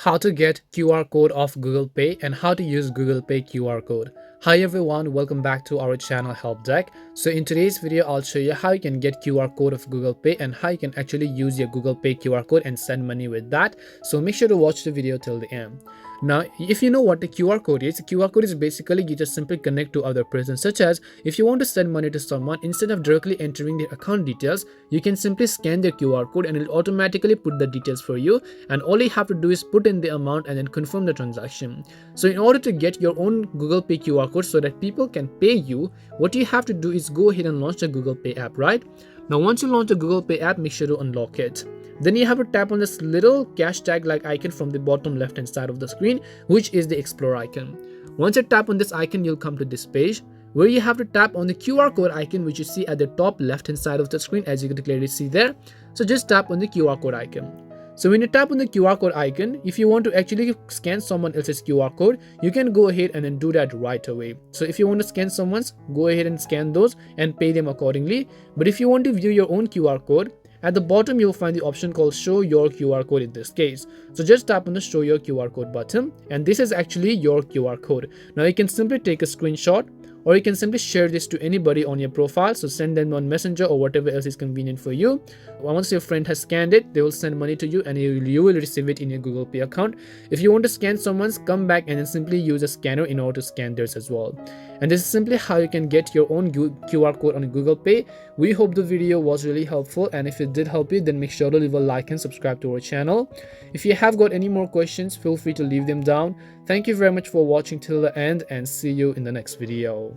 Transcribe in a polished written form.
how to get QR code of Google Pay and how to use Google Pay QR code. Hi everyone, welcome back to our channel Help Deck. So in today's video, I'll show you how you can get QR code of Google Pay and how you can actually use your Google Pay QR code and send money with that. So make sure to watch the video till the end. Now, if you know what the QR code is, the QR code is basically you just simply connect to other persons, such as if you want to send money to someone, instead of directly entering their account details, you can simply scan their QR code and it will automatically put the details for you, and all you have to do is put in the amount and then confirm the transaction. So in order to get your own Google Pay QR code so that people can pay you, what you have to do is go ahead and launch the Google Pay app, right? Now once you launch the Google Pay app, make sure to unlock it. Then you have to tap on this little cash tag like icon from the bottom left hand side of the screen, which is the Explore icon. Once you tap on this icon, you'll come to this page where you have to tap on the QR code icon, which you see at the top left hand side of the screen, as you can clearly see there. So just tap on the QR code icon. So when you tap on the QR code icon, if you want to actually scan someone else's QR code, you can go ahead and then do that right away. So if you want to scan someone's, go ahead and scan those and pay them accordingly. But if you want to view your own QR code, at the bottom you'll find the option called Show Your QR Code in this case. So just tap on the Show Your QR Code button, and this is actually your QR code. Now you can simply take a screenshot, or you can simply share this to anybody on your profile. So send them on Messenger or whatever else is convenient for you. Once your friend has scanned it, they will send money to you and you will receive it in your Google Pay account. If you want to scan someone's, come back and then simply use a scanner in order to scan theirs as well. And this is simply how you can get your own QR code on Google Pay. We hope the video was really helpful, and if it did help you, then make sure to leave a like and subscribe to our channel. If you have got any more questions, feel free to leave them down. Thank you very much for watching till the end, and see you in the next video.